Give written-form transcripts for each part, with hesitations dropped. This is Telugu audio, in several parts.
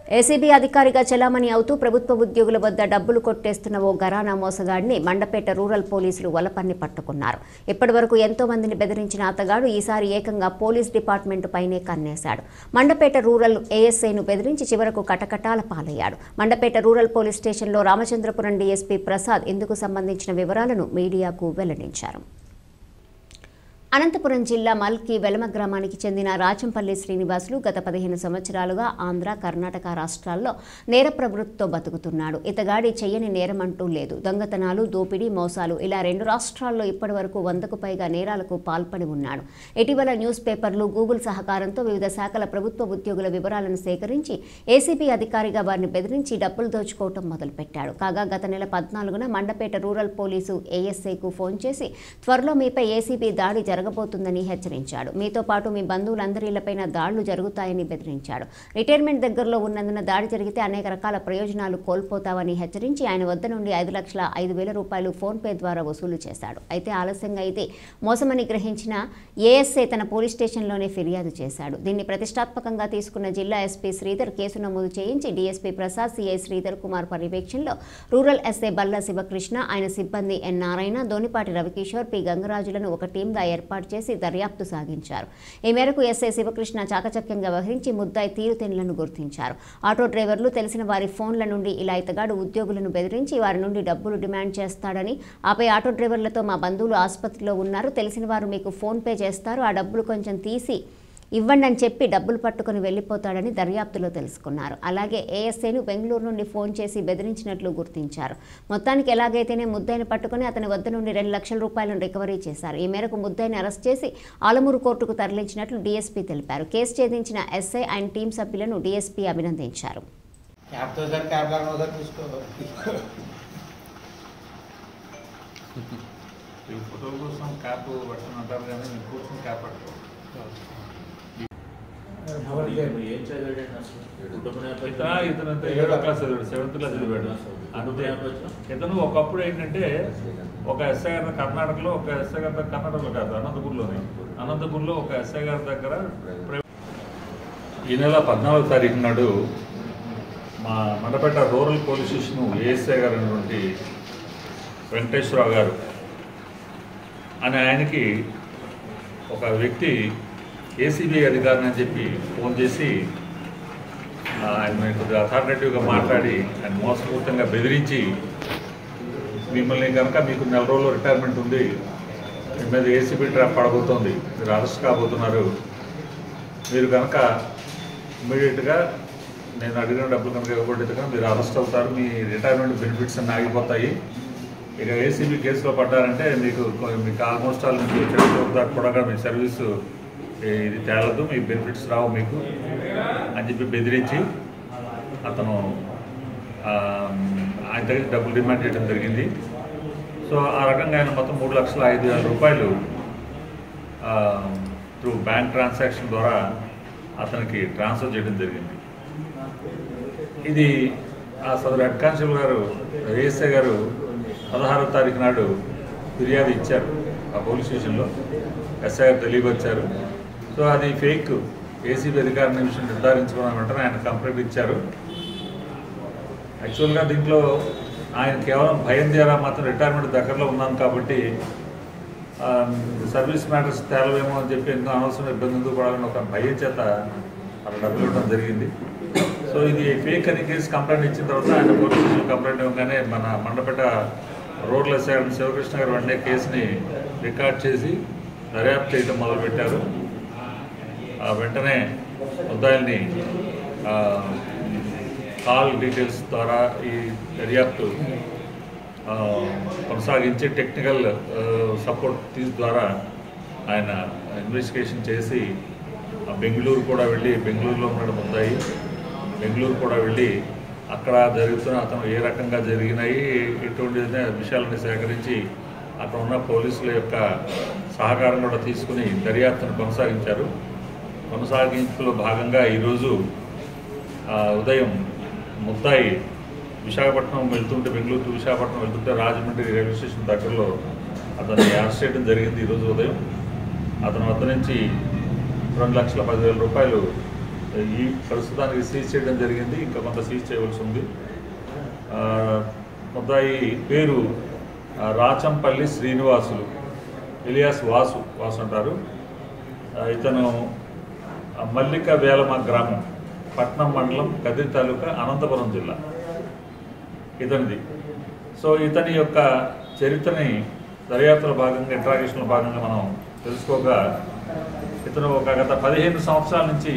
ఏసీబీ అధికారిగా చెలామణి అవుతూ ప్రభుత్వ ఉద్యోగుల వద్ద డబ్బులు కొట్టేస్తున్న ఓ ఘరానా మోసగాడిని మండపేట రూరల్ పోలీసులు వలపన్ని పట్టుకున్నారు. ఇప్పటివరకు ఎంతో మందిని బెదిరించిన అతగాడు ఈసారి ఏకంగా పోలీస్ డిపార్ట్మెంట్ పైనే కన్నేశాడు. మండపేట రూరల్ ఏఎస్ఐను బెదిరించి చివరకు కటకటాల పాలయ్యాడు. మండపేట రూరల్ పోలీస్ స్టేషన్లో రామచంద్రపురం డీఎస్పీ ప్రసాద్ ఇందుకు సంబంధించిన వివరాలను మీడియాకు వెల్లడించారు. అనంతపురం జిల్లా మల్కి వెలమ గ్రామానికి చెందిన రాచంపల్లి శ్రీనివాసులు గత 15 సంవత్సరాలుగా ఆంధ్ర, కర్ణాటక రాష్ట్రాల్లో నేర ప్రవృత్తితో బతుకుతున్నాడు. ఇతగాడి చెయ్యని నేరమంటూ లేదు. దొంగతనాలు, దోపిడీ, మోసాలు ఇలా 2 రాష్ట్రాల్లో ఇప్పటివరకు 100కు పైగా నేరాలకు పాల్పడి ఉన్నాడు. ఇటీవల న్యూస్ పేపర్లు, గూగుల్ సహకారంతో వివిధ శాఖల ప్రభుత్వ ఉద్యోగుల వివరాలను సేకరించి ఏసీబీ అధికారిగా వారిని బెదిరించి డబ్బులు దోచుకోవటం మొదలుపెట్టాడు. కాగా గత నెల 14న మండపేట రూరల్ పోలీసు ఏఎస్ఐకు ఫోన్ చేసి త్వరలో మీపై ఏసీబీ దాడి జరగబోతుందని హెచ్చరించాడు. మీతో పాటు మీ బంధువులందరిపైన దాడులు జరుగుతాయని బెదిరించాడు. రిటైర్మెంట్ దగ్గరలో ఉన్నందున దాడి జరిగితే అనేక రకాల ప్రయోజనాలు కోల్పోతావని హెచ్చరించి ఆయన వద్ద నుండి 5,05,000 రూపాయలు ఫోన్పే ద్వారా వసూలు చేశాడు. అయితే ఆలస్యంగా అయితే మోసమని గ్రహించిన ఏఎస్ఐ తన పోలీస్ స్టేషన్లోనే ఫిర్యాదు చేశాడు. దీన్ని ప్రతిష్టాత్మకంగా తీసుకున్న జిల్లా ఎస్పీ శ్రీధర్ కేసు నమోదు చేయించి డీఎస్పీ ప్రసాద్, సిఐ శ్రీధర్ కుమార్ పర్యవేక్షణలో రూరల్ ఎస్ఐ బల్లా శివకృష్ణ, ఆయన సిబ్బంది ఎన్ నారాయణ, దోనిపాటి రవికిషోర్, పి గంగరాజులను ఒక టీంగా ఏర్పాటు చేసి దర్యాప్తు సాగించారు. ఈ మేరకు ఎస్ఐ శివకృష్ణ చాకచక్యంగా వ్యవహరించి ముద్దాయి తీరుతెన్నులను గుర్తించారు. ఆటో డ్రైవర్లు తెలిసిన వారి ఫోన్ల నుండి ఇలా ఇతగాడు ఉద్యోగులను బెదిరించి వారి నుండి డబ్బులు డిమాండ్ చేస్తాడని, ఆపై ఆటో డ్రైవర్లతో మా బంధువులు ఆసుపత్రిలో ఉన్నారు, తెలిసిన వారు మీకు ఫోన్ పే చేస్తారు, ఆ డబ్బులు కొంచెం తీసి ఇవ్వండి అని చెప్పి డబ్బులు పట్టుకుని వెళ్లిపోతాడని దర్యాప్తులో తెలుసుకున్నారు. అలాగే ఏఎస్ఐను బెంగళూరు నుండి ఫోన్ చేసి బెదిరించినట్లు గుర్తించారు. మొత్తానికి ఎలాగైతేనే ముద్దాయిని పట్టుకుని అతని వద్ద నుండి 2 లక్షల రూపాయలను రికవరీ చేశారు. ఈ మేరకు ముద్దాయిని అరెస్ట్ చేసి ఆలమూరు కోర్టుకు తరలించినట్లు డీఎస్పీ తెలిపారు. కేసు ఛేదించిన ఎస్ఐ అండ్ టీం సభ్యులను డీఎస్పీ అభినందించారు. ఇతను ఒకప్పుడు ఏంటంటే ఒక ఎస్ఐ గారి కర్ణాటకలో, ఒక ఎస్ఐ గారి దగ్గర కర్ణాటకలో కాదు అనంతపూర్లో ఒక ఎస్ఐ గారి దగ్గర ఈ నెల 14వ తారీఖు నాడు మా Mandapeta rural police station ASI గారు అయినటువంటి వెంకటేశ్వరరావు గారు అని ఆయనకి ఒక వ్యక్తి ఏసీబీ అధికారిని అని చెప్పి ఫోన్ చేసి ఆయన కొద్దిగా అథారిటేటివ్గా మాట్లాడి ఆయన మోసపూరితంగా బెదిరించి మిమ్మల్ని కనుక మీకు 4 రోజుల్లో రిటైర్మెంట్ ఉంది, మీ మీద ఏసీబీ ట్రాప్ పడబోతోంది, మీరు అరెస్ట్ కాబోతున్నారు, మీరు కనుక ఇమ్మీడియట్గా నేను అడిగిన డబ్బులు కనుక ఇవ్వబడితే కనుక మీరు అరెస్ట్ అవుతారు, మీ రిటైర్మెంట్ బెనిఫిట్స్ అన్నీ ఆగిపోతాయి, ఇక ఏసీబీ కేసులో పడ్డారంటే మీకు ఆల్మోస్ట్ ఆల్ నుంచి దాకా కూడా మీ సర్వీసు ఇది తేలదు, మీ బెనిఫిట్స్ రావు మీకు అని చెప్పి బెదిరించి అతను ఆయన దగ్గర డబ్బులు డిమాండ్ చేయడం జరిగింది. సో ఆ రకంగా ఆయన మొత్తం 3,05,000 రూపాయలు త్రూ బ్యాంక్ ట్రాన్సాక్షన్ ద్వారా అతనికి ట్రాన్స్ఫర్ చేయడం జరిగింది. ఇది ఆ సదరు హెడ్ కానిస్టేబుల్ గారు ఏఎస్ఐ గారు 16వ తారీఖు నాడు ఫిర్యాదు ఇచ్చారు ఆ పోలీస్ స్టేషన్లో, ఎస్ఐ గారు తెలియపరిచారు. సో అది ఫేక్, ఏసీబీ అధికారిని విషయం నిర్ధారించుకున్న వెంటనే ఆయన కంప్లైంట్ ఇచ్చారు. యాక్చువల్గా దీంట్లో ఆయన కేవలం భయం ద్వారా మాత్రం రిటైర్మెంట్ దగ్గరలో ఉన్నాను కాబట్టి సర్వీస్ మ్యాటర్స్ తేలవేమో అని చెప్పి ఎన్నో అనవసరం ఇబ్బంది ఎందుకు పడాలని ఒక భయం చేత అలా డబ్బులు ఇవ్వడం జరిగింది. సో ఇది ఫేక్ అని కేసు కంప్లైంట్ ఇచ్చిన తర్వాత ఆయన పోలీస్ స్టేషన్ కంప్లైంట్ ఇవ్వగానే మన మండపేట రోడ్ల శివకృష్ణ గారు వెంటనే కేసుని రికార్డ్ చేసి దర్యాప్తు చేయడం మొదలుపెట్టారు. వెంటనే ముద్దాయిల్ని కాల్ డీటెయిల్స్ ద్వారా ఈ దర్యాప్తు కొనసాగించి టెక్నికల్ సపోర్ట్ ద్వారా ఆయన ఇన్వెస్టిగేషన్ చేసి బెంగళూరు కూడా వెళ్ళి, బెంగళూరులో ఉన్న ముద్దాయి బెంగళూరు కూడా వెళ్ళి అక్కడ జరుగుతున్న అతను ఏ రకంగా జరిగినాయి ఎటువంటి విషయాలను సేకరించి అక్కడ ఉన్న పోలీసుల యొక్క సహకారం కూడా తీసుకుని దర్యాప్తును కొనసాగించారు. కొనసాగింపులో భాగంగా ఈరోజు ఉదయం ముద్దాయి విశాఖపట్నం వెళ్తుంటే, బెంగళూరు టు విశాఖపట్నం వెళ్తుంటే రాజమండ్రి రైల్వే స్టేషన్ దగ్గరలో అతన్ని అరెస్ట్ చేయడం జరిగింది. ఈరోజు ఉదయం అతని వద్ద నుంచి 2,10,000 రూపాయలు ఈ ప్రస్తుతానికి సీజ్ చేయడం జరిగింది. ఇంకా కొంత సీజ్ చేయవలసి ఉంది. ముద్దాయి పేరు రాచంపల్లి శ్రీనివాసులు, ఇలియాస్ వాసు అంటారు. ఇతను మల్లిక వేలమ గ్రామం, పట్నం మండలం, కదిరి తాలూకా, అనంతపురం జిల్లా ఇతనిది. సో ఇతని యొక్క చరిత్రని దర్యాప్తుల భాగంగా, ఇంట్రాగేషన్ల భాగంగా మనం తెలుసుకోగా, ఇతను గత 15 సంవత్సరాల నుంచి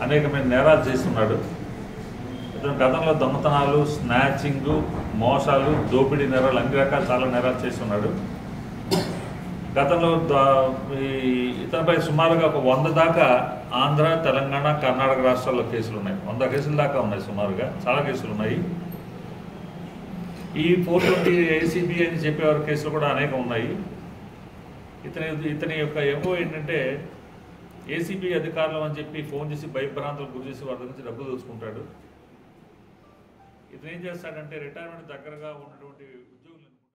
అనేకమైన నేరాలు చేస్తున్నాడు. ఇతను గతంలో దొంగతనాలు, స్నాచింగ్, మోసాలు, దోపిడీ నేరాలు, అన్ని రకాల చాలా నేరాలు చేస్తున్నాడు. గతంలో ఇతనిపై సుమారుగా ఒక 100 దాకా ఆంధ్ర, తెలంగాణ, కర్ణాటక రాష్ట్రాల్లో కేసులు ఉన్నాయి. 100 కేసుల దాకా ఉన్నాయి సుమారుగా, చాలా కేసులు ఉన్నాయి. ఈ 420 ఏసీబీ అని చెప్పేవారి కేసులు కూడా అనేకం ఉన్నాయి. ఇతని యొక్క ఎంఓ ఏంటంటే ఏసీబీ అధికారులు అని చెప్పి ఫోన్ చేసి భయభ్రాంతులకు గురి చేసి వారి నుంచి డబ్బులు దోచుకుంటాడు. ఇతను ఏం చేస్తాడంటే రిటైర్మెంట్ దగ్గరగా ఉన్నటువంటి ఉద్యోగులు